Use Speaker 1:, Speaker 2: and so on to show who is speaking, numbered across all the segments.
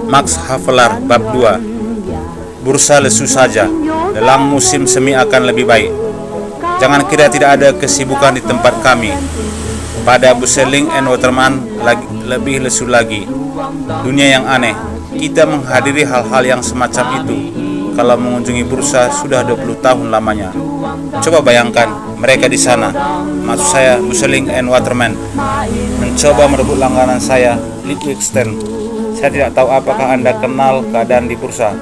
Speaker 1: Max Havelaar bab 2. Bursa lesu saja, lelang musim semi akan lebih baik. Jangan kira tidak ada kesibukan di tempat kami. Pada Busselink and Waterman lebih lesu lagi. Dunia yang aneh. Kita menghadiri hal-hal yang semacam itu kalau mengunjungi bursa sudah 20 tahun lamanya. Coba bayangkan mereka di sana, maksud saya Busselink and Waterman, mencoba merebut langganan saya, Ludwig Stern. Saya tidak tahu apakah Anda kenal keadaan di bursa,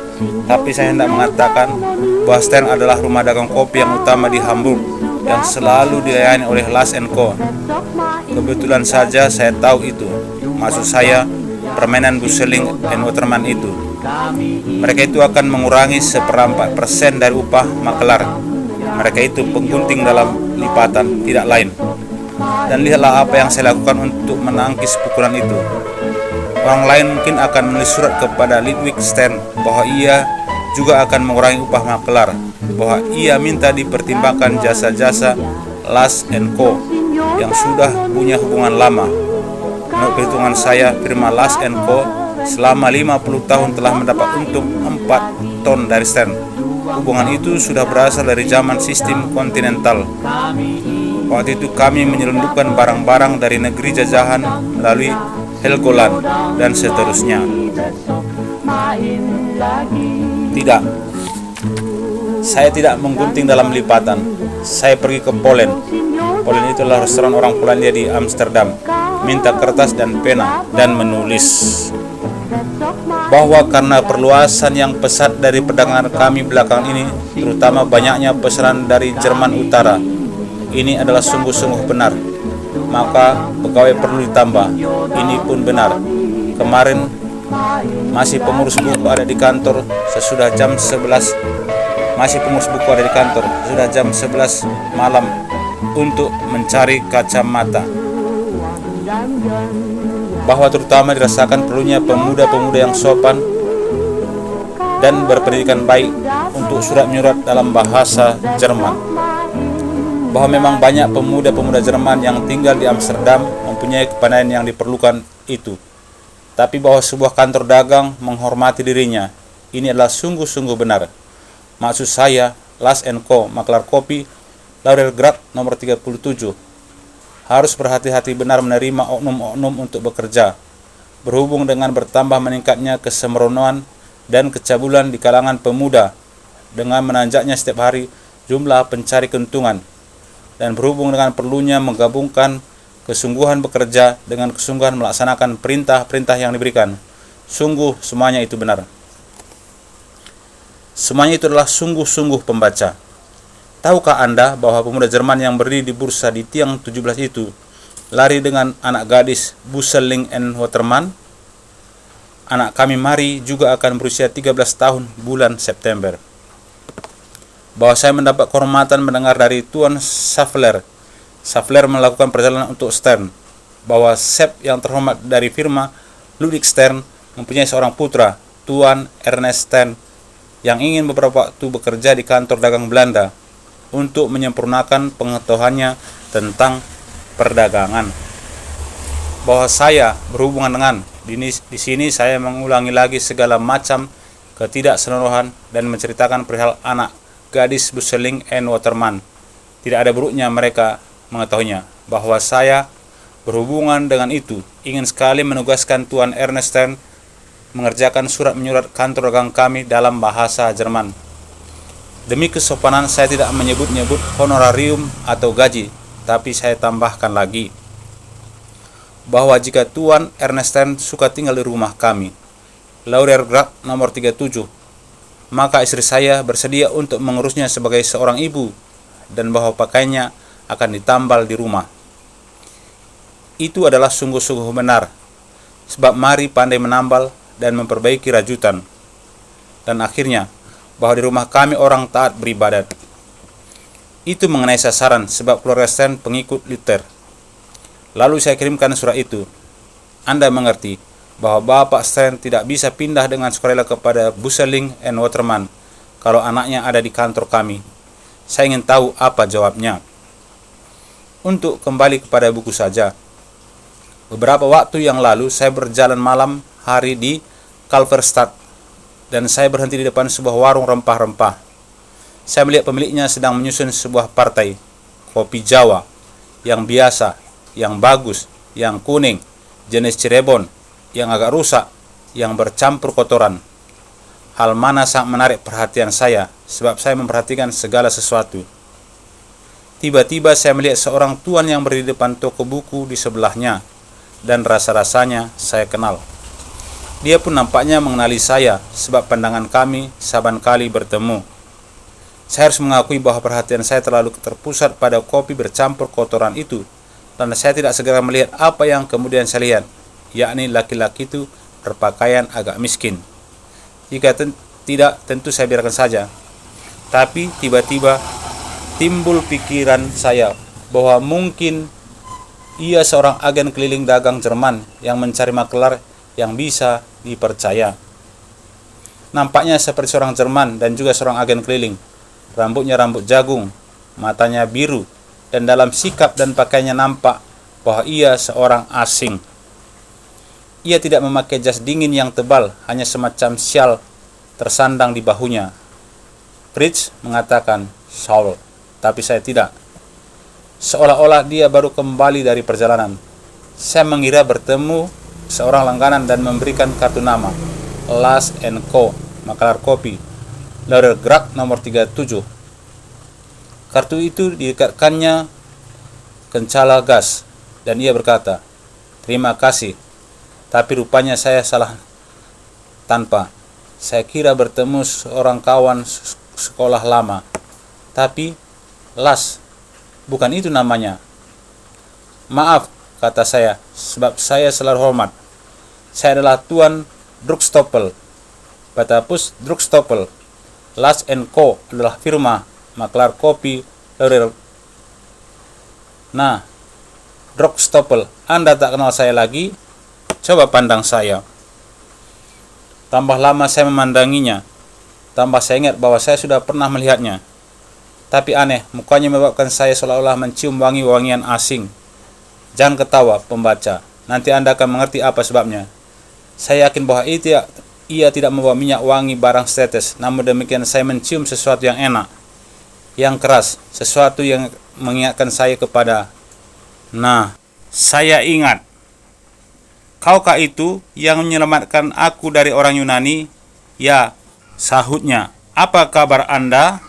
Speaker 1: tapi saya hendak mengatakan bahwa Stern adalah rumah dagang kopi yang utama di Hamburg yang selalu dilayani oleh Lars & Co. Kebetulan saja saya tahu itu. Maksud saya permainan Busselink and Waterman itu. Mereka itu akan mengurangi 1/4% dari upah makelar. Mereka itu penggunting dalam lipatan, tidak lain. Dan lihatlah apa yang saya lakukan untuk menangkis pukulan itu. Orang lain mungkin akan menulis surat kepada Ludwig Stern bahwa ia juga akan mengurangi upah makelar, bahwa ia minta dipertimbangkan jasa-jasa Lars & Co. yang sudah punya hubungan lama. Menurut perhitungan saya, firma Lars & Co. selama 50 tahun telah mendapat untung 4 ton dari Stern. Hubungan itu sudah berasal dari zaman sistem kontinental. Waktu itu kami menyelundupkan barang-barang dari negeri jajahan melalui Helgoland dan seterusnya. Tidak, saya tidak menggunting dalam lipatan. Saya pergi ke Polen. Polen itu adalah restoran orang Polandia di Amsterdam. Minta kertas dan pena dan menulis bahwa karena perluasan yang pesat dari perdagangan kami belakangan ini, terutama banyaknya pesanan dari Jerman Utara, ini adalah sungguh-sungguh benar. Maka pegawai perlu ditambah. Ini pun benar. Kemarin masih pengurus buku ada di kantor sesudah jam 11. Masih pengurus buku ada di kantor sudah jam 11 malam untuk mencari kacamata. Bahwa terutama dirasakan perlunya pemuda-pemuda yang sopan dan berpendidikan baik untuk surat-menyurat dalam bahasa Jerman. Bahwa memang banyak pemuda-pemuda Jerman yang tinggal di Amsterdam mempunyai kepandaian yang diperlukan itu. Tapi bahwa sebuah kantor dagang menghormati dirinya, ini adalah sungguh-sungguh benar. Maksud saya, Lars & Co. Maklar Kopi, Laurelgracht nomor 37. Harus berhati-hati benar menerima oknum-oknum untuk bekerja. Berhubung dengan bertambah meningkatnya kesembronoan dan kecabulan di kalangan pemuda, dengan menanjaknya setiap hari jumlah pencari keuntungan, dan berhubung dengan perlunya menggabungkan kesungguhan bekerja dengan kesungguhan melaksanakan perintah-perintah yang diberikan. Sungguh semuanya itu benar. Semuanya itu adalah sungguh-sungguh pembaca. Tahukah Anda bahwa pemuda Jerman yang berdiri di bursa di tiang 17 itu lari dengan anak gadis Busselink and Waterman? Anak kami Mari juga akan berusia 13 tahun bulan September. Bahwa saya mendapat kehormatan mendengar dari Tuan Savler. Savler melakukan perjalanan untuk Stern. Bahwa Sep yang terhormat dari firma Ludwig Stern mempunyai seorang putra, Tuan Ernest Stern, yang ingin beberapa waktu bekerja di kantor dagang Belanda untuk menyempurnakan pengetahuannya tentang perdagangan. Bahwa saya berhubungan dengan di sini saya mengulangi lagi segala macam ketidaksenonohan dan menceritakan perihal anak gadis Busselink and Waterman. Tidak ada buruknya mereka mengetahuinya. Bahwa saya berhubungan dengan itu ingin sekali menugaskan Tuan Ernest Stern mengerjakan surat menyurat kantor dagang kami dalam bahasa Jerman. Demi kesopanan saya tidak menyebut-nyebut honorarium atau gaji, tapi saya tambahkan lagi bahwa jika Tuan Ernest Stern suka tinggal di rumah kami, Laurelgracht nomor 37, maka istri saya bersedia untuk mengurusnya sebagai seorang ibu, dan bahwa pakaiannya akan ditambal di rumah. Itu adalah sungguh-sungguh benar, sebab Mari pandai menambal dan memperbaiki rajutan. Dan akhirnya, bahwa di rumah kami orang taat beribadat. Itu mengenai sasaran, sebab keluarga Stern pengikut Luther. Lalu saya kirimkan surat itu. Anda mengerti bahwa Bapak Stern tidak bisa pindah dengan sukarela kepada Busselink and Waterman kalau anaknya ada di kantor kami. Saya ingin tahu apa jawabnya. Untuk kembali kepada buku saja. Beberapa waktu yang lalu saya berjalan malam hari di Kalverstad, dan saya berhenti di depan sebuah warung rempah-rempah. Saya melihat pemiliknya sedang menyusun sebuah partai kopi Jawa yang biasa, yang bagus, yang kuning, jenis Cirebon, yang agak rusak, yang bercampur kotoran. Hal mana sangat menarik perhatian saya, sebab saya memperhatikan segala sesuatu. Tiba-tiba saya melihat seorang tuan yang berdiri di depan toko buku di sebelahnya, dan rasa-rasanya saya kenal. Dia pun nampaknya mengenali saya, sebab pandangan kami saban kali bertemu. Saya harus mengakui bahwa perhatian saya terlalu terpusat pada kopi bercampur kotoran itu, dan saya tidak segera melihat apa yang kemudian saya lihat, yakni laki-laki itu berpakaian agak miskin. Jika tidak, tentu saya biarkan saja. Tapi tiba-tiba timbul pikiran saya bahwa mungkin ia seorang agen keliling dagang Jerman yang mencari makelar yang bisa dipercaya. Nampaknya seperti seorang Jerman dan juga seorang agen keliling. Rambutnya rambut jagung, matanya biru, dan dalam sikap dan pakaiannya nampak bahwa ia seorang asing. Ia tidak memakai jas dingin yang tebal, hanya semacam syal tersandang di bahunya. Fritz mengatakan, "Saul," tapi saya tidak. Seolah-olah dia baru kembali dari perjalanan. Saya mengira bertemu seorang langganan dan memberikan kartu nama, Last & Co, makelar kopi, Lauder Grag nomor 37. Kartu itu diikatkannya kencala gas, dan ia berkata, "Terima kasih." Tapi rupanya saya salah tanpa. Saya kira bertemu seorang kawan sekolah lama. Tapi Las, bukan itu namanya. "Maaf," kata saya, "sebab saya selalu hormat. Saya adalah Tuan Drugstopel, Batapus Drugstopel. Last & Co adalah firma makelar kopi Lauder." "Nah, Drugstopel, Anda tak kenal saya lagi? Coba pandang saya." Tambah lama saya memandanginya, tambah saya ingat bahwa saya sudah pernah melihatnya. Tapi aneh, mukanya menyebabkan saya seolah-olah mencium wangi-wangian asing. Jangan ketawa, pembaca. Nanti Anda akan mengerti apa sebabnya. Saya yakin bahwa ia tidak membawa minyak wangi barang setetes, namun demikian saya mencium sesuatu yang enak, yang keras, sesuatu yang mengingatkan saya kepada. "Nah, saya ingat. Kaukah itu yang menyelamatkan aku dari orang Yunani?" "Ya," sahutnya. "Apa kabar Anda?"